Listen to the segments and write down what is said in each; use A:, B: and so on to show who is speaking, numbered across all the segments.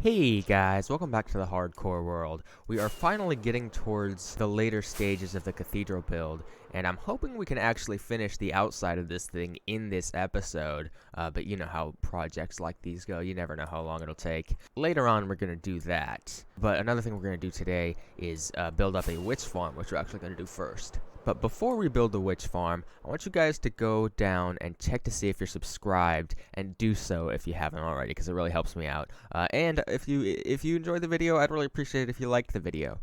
A: Hey guys, welcome back to the hardcore world. We are finally getting towards the later stages of the cathedral build, and I'm hoping we can actually finish the outside of this thing in this episode, but you know how projects like these go, you never know how long it'll take. Later on we're going to do that, but another thing we're going to do today is build up a witch farm, which we're actually going to do first. But before we build the witch farm, I want you guys to go down and check to see if you're subscribed, and do so if you haven't already, because it really helps me out. And if you enjoyed the video, I'd really appreciate it if you liked the video.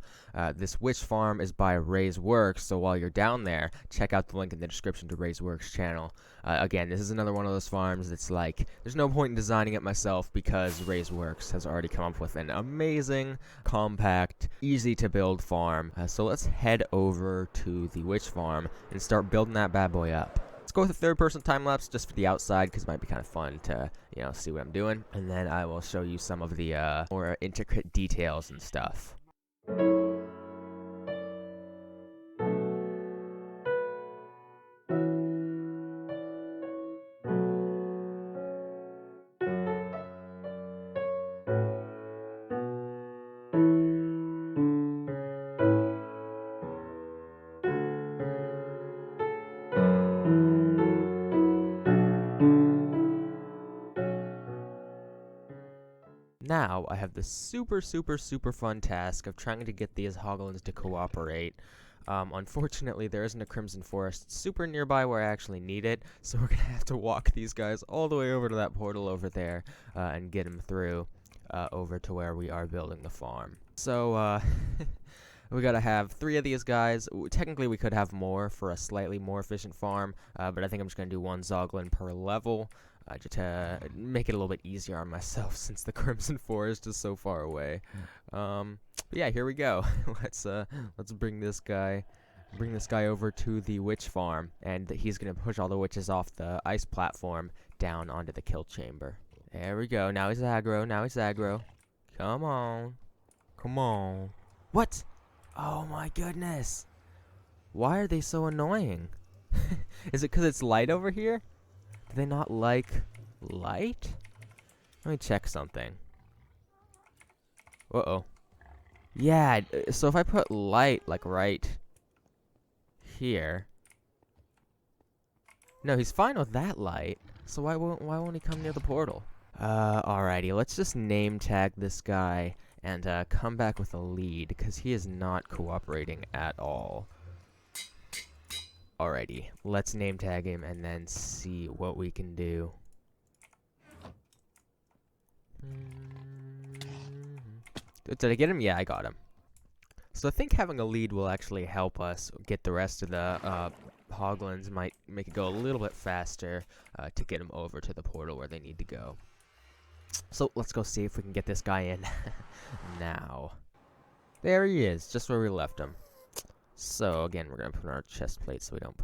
A: This witch farm is by Ray's Works, so while you're down there, check out the link in the description to Ray's Works channel. Again, this is another one of those farms that's like, there's no point in designing it myself because Ray's Works has already come up with an amazing, compact, easy to build farm. So let's head over to the witch farm and start building that bad boy up. Let's go with a third-person time-lapse just for the outside because it might be kind of fun to, you know, see what I'm doing. And then I will show you some of the more intricate details and stuff. Now, I have the super fun task of trying to get these hoglins to cooperate. Unfortunately, there isn't a Crimson Forest super nearby where I actually need it, so we're gonna have to walk these guys all the way over to that portal over there, and get them through, over to where we are building the farm. So, we gotta have 3 of these guys. Technically, we could have more for a slightly more efficient farm, but I think I'm just gonna do 1 zoglin per level. Just to make it a little bit easier on myself since the Crimson Forest is so far away. But yeah, here we go. Let's bring this guy over to the witch farm, and he's gonna push all the witches off the ice platform down onto the kill chamber. There we go. Now he's aggro. Come on. What? Oh my goodness. Why are they so annoying? Is it because it's light over here? Do they not like light? Let me check something. Uh-oh. Yeah, so if I put light, like, right here. No, he's fine with that light. So why won't he come near the portal? Alrighty, let's just name tag this guy and come back with a lead, because he is not cooperating at all. Alrighty, let's name tag him and then see what we can do. Did I get him? Yeah, I got him. So I think having a lead will actually help us get the rest of the hoglins, might make it go a little bit faster to get them over to the portal where they need to go. So let's go see if we can get this guy in now. There he is, just where we left him. So again, we're gonna put on our chest plate so we don't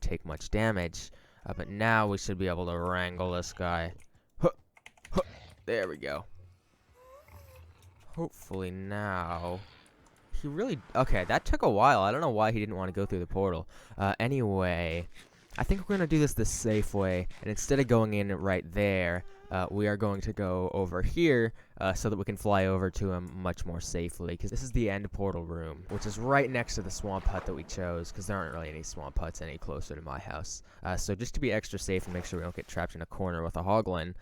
A: take much damage. But now we should be able to wrangle this guy. Huh, huh, there we go. Hopefully now he really okay. That took a while. I don't know why he didn't want to go through the portal. Anyway, I think we're gonna do this the safe way, and instead of going in right there, we are going to go over here so that we can fly over to him much more safely, because this is the end portal room, which is right next to the swamp hut that we chose, because there aren't really any swamp huts any closer to my house. So just to be extra safe and make sure we don't get trapped in a corner with a hoglin,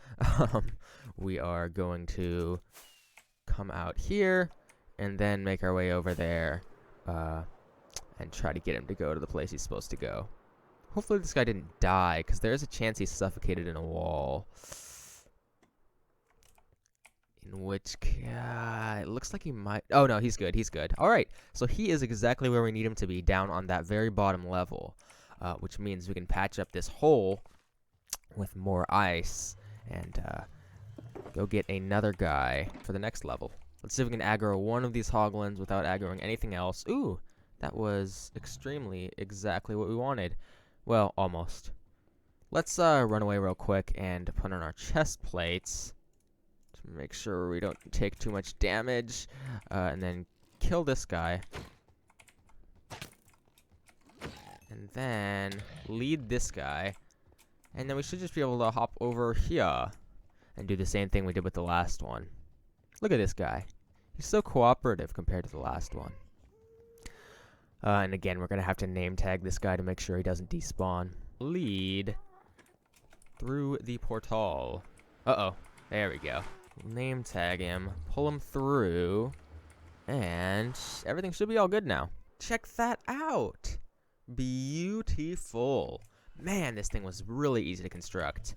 A: we are going to come out here and then make our way over there and try to get him to go to the place he's supposed to go. Hopefully this guy didn't die, because there is a chance he's suffocated in a wall. In which, it looks like he might... Oh, no, he's good. Alright, so he is exactly where we need him to be, down on that very bottom level. Which means we can patch up this hole with more ice and go get another guy for the next level. Let's see if we can aggro one of these hoglins without aggroing anything else. Ooh, that was exactly what we wanted. Well, almost. Let's run away real quick and put on our chest plates to make sure we don't take too much damage, and then kill this guy. And then lead this guy. And then we should just be able to hop over here and do the same thing we did with the last one. Look at this guy. He's so cooperative compared to the last one. And again, we're going to have to name tag this guy to make sure he doesn't despawn. Lead through the portal. Uh-oh. There we go. Name tag him. Pull him through. And everything should be all good now. Check that out. Beautiful. Man, this thing was really easy to construct.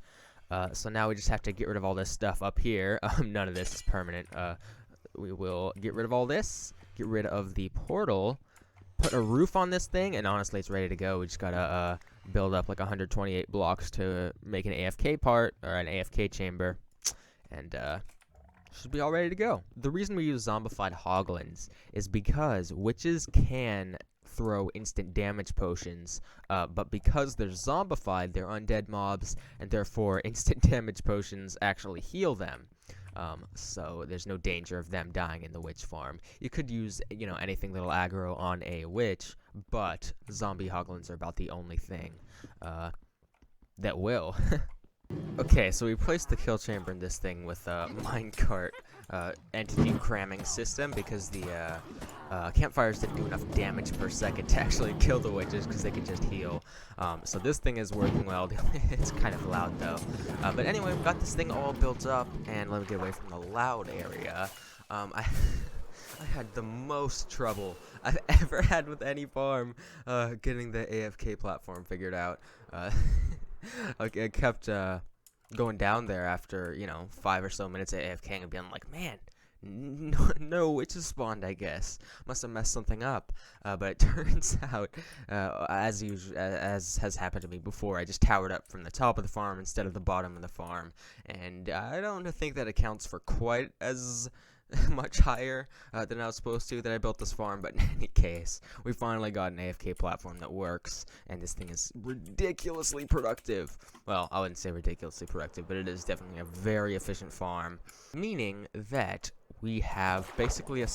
A: So now we just have to get rid of all this stuff up here. None of this is permanent. We will get rid of all this. Get rid of the portal. Put a roof on this thing, and honestly, it's ready to go. We just gotta build up like 128 blocks to make an AFK part, or an AFK chamber. And, should be all ready to go. The reason we use zombified hoglins is because witches can throw instant damage potions, but because they're zombified, they're undead mobs, and therefore instant damage potions actually heal them. So there's no danger of them dying in the witch farm. You could use, you know, anything that'll aggro on a witch, but zombie hoglins are about the only thing that will. Okay, so we placed the kill chamber in this thing with a minecart entity cramming system because the campfires didn't do enough damage per second to actually kill the witches because they could just heal. So this thing is working well. It's kind of loud though. But anyway, we've got this thing all built up, and let me get away from the loud area. I had the most trouble I've ever had with any farm getting the AFK platform figured out. I kept going down there after, you know, 5 or so minutes of AFK and being like, man, no witches spawned, I guess. Must have messed something up. But it turns out, as has happened to me before, I just towered up from the top of the farm instead of the bottom of the farm. And I don't think that accounts for quite as much higher than I was supposed to that I built this farm, but in any case, we finally got an AFK platform that works, and this thing is ridiculously productive. Well, I wouldn't say ridiculously productive, but it is definitely a very efficient farm, meaning that we have basically a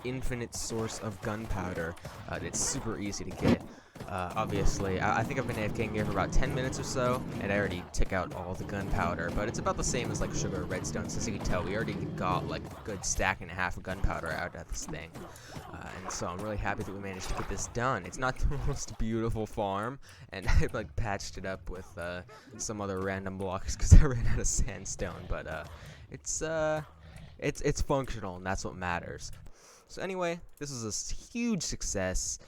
A: infinite source of gunpowder that's super easy to get. Obviously, I think I've been AFKing here for about 10 minutes or so, and I already took out all the gunpowder, but it's about the same as like sugar or redstone, so as you can tell, we already got like a good stack and a half of gunpowder out of this thing. And so I'm really happy that we managed to get this done. It's not the most beautiful farm, and I like patched it up with some other random blocks because I ran out of sandstone, but it's functional, and that's what matters. So anyway, this is a huge success.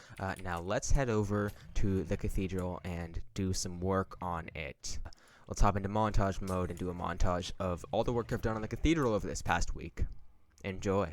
A: Now let's head over to the cathedral and do some work on it. Let's hop into montage mode and do a montage of all the work I've done on the cathedral over this past week. Enjoy.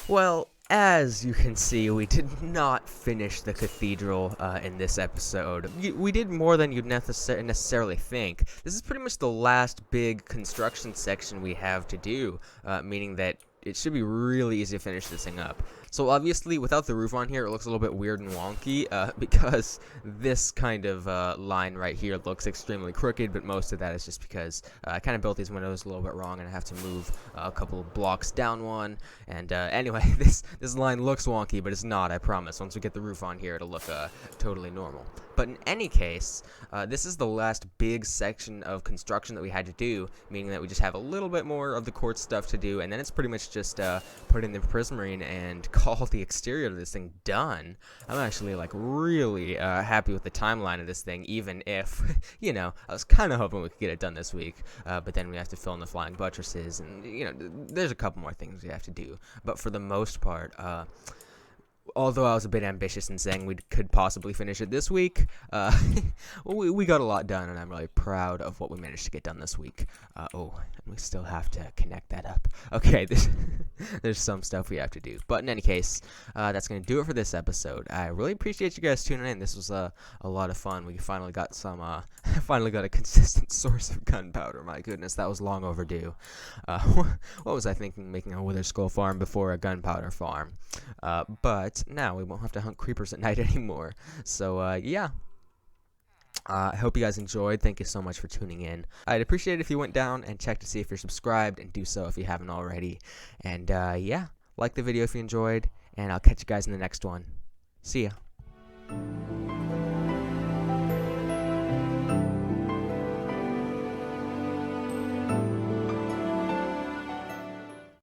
A: Well, as you can see, we did not finish the cathedral in this episode. We did more than you'd necessarily think. This is pretty much the last big construction section we have to do, meaning that it should be really easy to finish this thing up. So obviously, without the roof on here, it looks a little bit weird and wonky, because this kind of line right here looks extremely crooked, but most of that is just because I kind of built these windows a little bit wrong, and I have to move a couple of blocks down one. And anyway, this line looks wonky, but it's not, I promise. Once we get the roof on here, it'll look totally normal. But in any case, this is the last big section of construction that we had to do, meaning that we just have a little bit more of the quartz stuff to do, and then it's pretty much just put in the prismarine and all the exterior of this thing done. I'm actually like really happy with the timeline of this thing, even if, you know, I was kind of hoping we could get it done this week, but then we have to fill in the flying buttresses, and, you know, there's a couple more things we have to do. But for the most part, although I was a bit ambitious in saying we could possibly finish it this week, we got a lot done, and I'm really proud of what we managed to get done this week. And we still have to connect that up. Okay, there's some stuff we have to do. But in any case, that's going to do it for this episode. I really appreciate you guys tuning in. This was a lot of fun. We finally got finally got a consistent source of gunpowder. My goodness, that was long overdue. What was I thinking, making a wither skull farm before a gunpowder farm? But now we won't have to hunt creepers at night anymore. So, yeah. I hope you guys enjoyed. Thank you so much for tuning in. I'd appreciate it if you went down and checked to see if you're subscribed, and do so if you haven't already. And, yeah, like the video if you enjoyed, and I'll catch you guys in the next one. See ya.